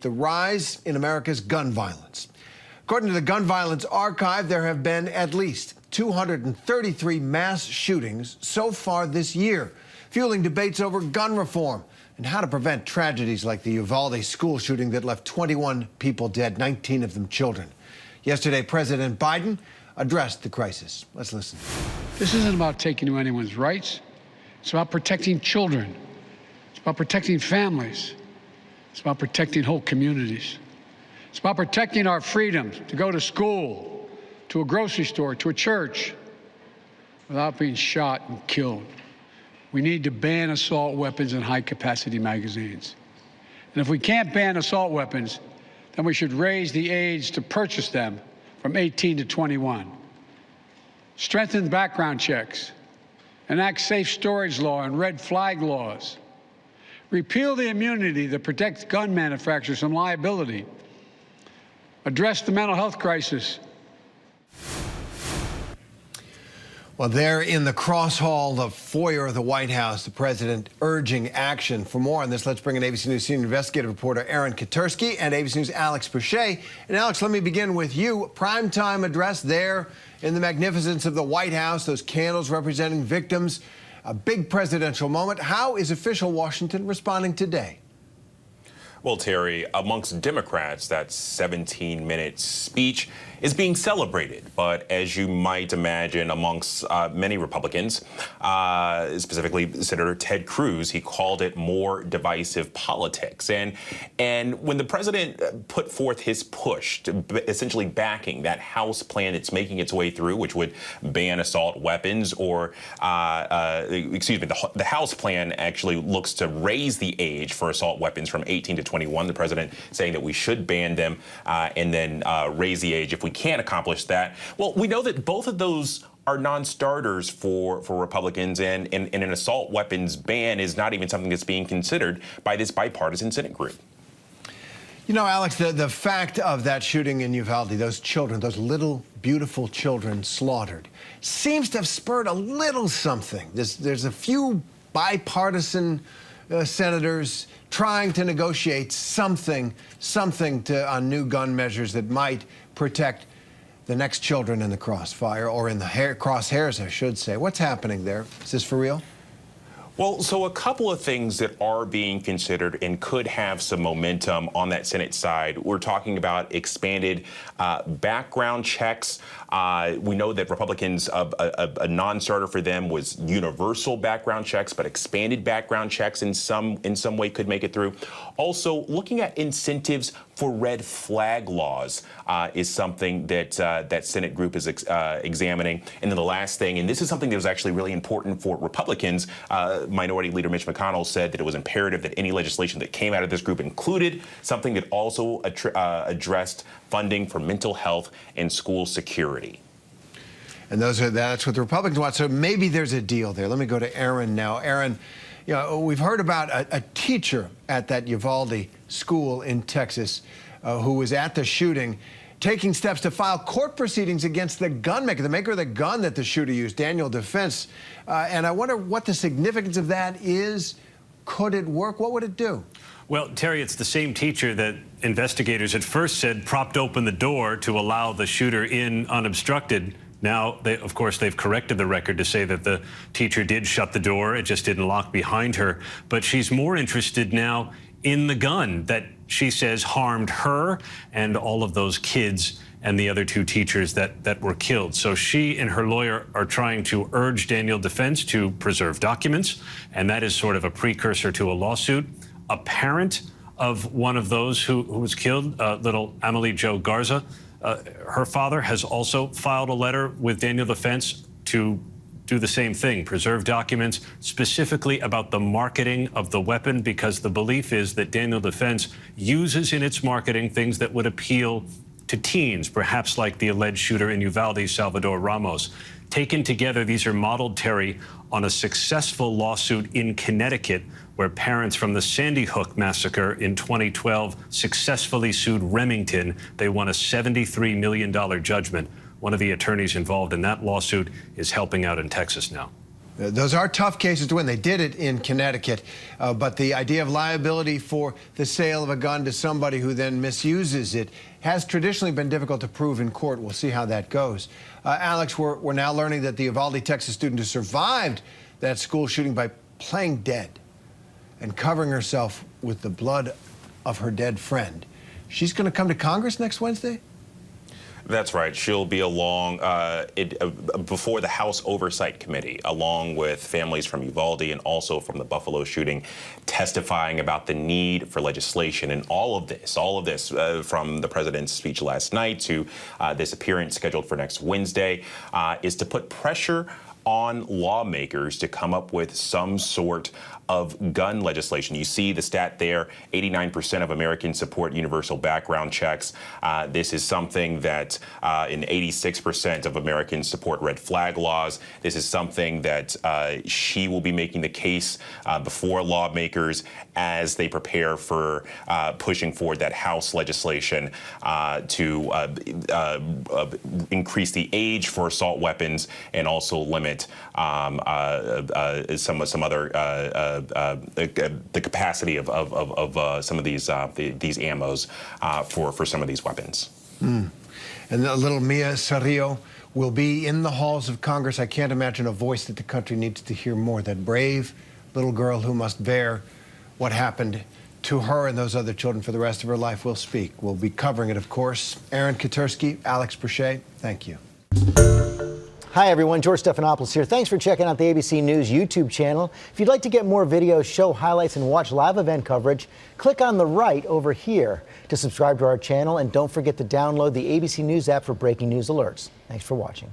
The rise in America's gun violence. According to the Gun Violence Archive, there have been at least 233 mass shootings so far this year, fueling debates over gun reform and how to prevent tragedies like the Uvalde school shooting that left 21 people dead, 19 of them children. Yesterday, President Biden addressed the crisis. Let's listen. This isn't about taking away anyone's rights. It's about protecting children. It's about protecting families. It's about protecting whole communities. It's about protecting our freedom to go to school, to a grocery store, to a church, without being shot and killed. We need to ban assault weapons and high-capacity magazines. And if we can't ban assault weapons, then we should raise the age to purchase them from 18 to 21. Strengthen background checks. Enact safe storage law and red flag laws. Repeal the immunity that protects gun manufacturers from liability. Address the mental health crisis. Well, there in the cross hall, the foyer of the White House, the president urging action. For more on this, let's bring in ABC News senior investigative reporter Aaron Katersky and ABC News' Alex Presha. And Alex, let me begin with you. Primetime address there in the magnificence of the White House, those candles representing victims. A big presidential moment. How is official Washington responding today? Well, Terry, amongst Democrats, that 17-minute speech is being celebrated. But as you might imagine, amongst many Republicans, specifically Senator Ted Cruz, he called it more divisive politics. And when the president put forth his push to essentially backing that House plan that's making its way through, which would ban assault weapons, or the House plan actually looks to raise the age for assault weapons from 18 to 21. The president saying that we should ban them and then raise the age if we can't accomplish that. Well, we know that both of those are non-starters for Republicans, and an assault weapons ban is not even something that's being considered by this bipartisan Senate group. You know, Alex, the fact of that shooting in Uvalde, those children, those little beautiful children slaughtered, seems to have spurred a little something. There's a few bipartisan senators trying to negotiate something on new gun measures that might protect the next children in the crossfire, or in the crosshairs, I should say. What's happening there? Is this for real? Well, so a couple of things that are being considered and could have some momentum on that Senate side. We're talking about expanded background checks. We know that Republicans, a non-starter for them was universal background checks, but expanded background checks in some way could make it through. Also, looking at incentives for red flag laws is something that that Senate group is examining. And then the last thing, and this is something that was actually really important for Republicans, Minority Leader Mitch McConnell said that it was imperative that any legislation that came out of this group included something that also addressed funding for mental health and school security. And that's what the Republicans want. So maybe there's a deal there. Let me go to Aaron now. Aaron, you know, we've heard about a teacher at that Uvalde school in Texas who was at the shooting, taking steps to file court proceedings against the gun maker, the maker of the gun that the shooter used, Daniel Defense. And I wonder what the significance of that is. Could it work? What would it do? Well, Terry, it's the same teacher that investigators at first said propped open the door to allow the shooter in unobstructed. Now, of course, they've corrected the record to say that the teacher did shut the door. It just didn't lock behind her. But she's more interested now in the gun that she says harmed her and all of those kids and the other two teachers that were killed. So she and her lawyer are trying to urge Daniel Defense to preserve documents, and that is sort of a precursor to a lawsuit. A parent of one of those who was killed, little Amelie Jo Garza, her father has also filed a letter with Daniel Defense to do the same thing, preserve documents specifically about the marketing of the weapon, because the belief is that Daniel Defense uses in its marketing things that would appeal to teens, perhaps like the alleged shooter in Uvalde, Salvador Ramos. Taken together, these are modeled, Terry, on a successful lawsuit in Connecticut where parents from the Sandy Hook massacre in 2012 successfully sued Remington. They won a $73 million judgment. One of the attorneys involved in that lawsuit is helping out in Texas now. Those are tough cases to win. They did it in Connecticut. But the idea of liability for the sale of a gun to somebody who then misuses it has traditionally been difficult to prove in court. We'll see how that goes. Alex, we're now learning that the Uvalde, Texas student who survived that school shooting by playing dead and covering herself with the blood of her dead friend, she's going to come to Congress next Wednesday? That's right. She'll be along before the House Oversight Committee, along with families from Uvalde and also from the Buffalo shooting, testifying about the need for legislation. And all of this, from the president's speech last night to this appearance scheduled for next Wednesday, is to put pressure on lawmakers to come up with some sort of gun legislation. You see the stat there, 89% of Americans support universal background checks. This is something that in 86% of Americans support red flag laws. This is something that she will be making the case before lawmakers as they prepare for pushing forward that House legislation to increase the age for assault weapons and also limit some other the capacity of some of these ammos for some of these weapons. And the little Mia Cerrillo will be in the halls of Congress. I can't imagine a voice that the country needs to hear more. That brave little girl who must bear what happened to her and those other children for the rest of her life will speak. We'll be covering it, of course. Aaron Katursky, Alex Presha, thank you. Hi, everyone. George Stephanopoulos here. Thanks for checking out the ABC News YouTube channel. If you'd like to get more videos, show highlights, and watch live event coverage, click on the right over here to subscribe to our channel. And don't forget to download the ABC News app for breaking news alerts. Thanks for watching.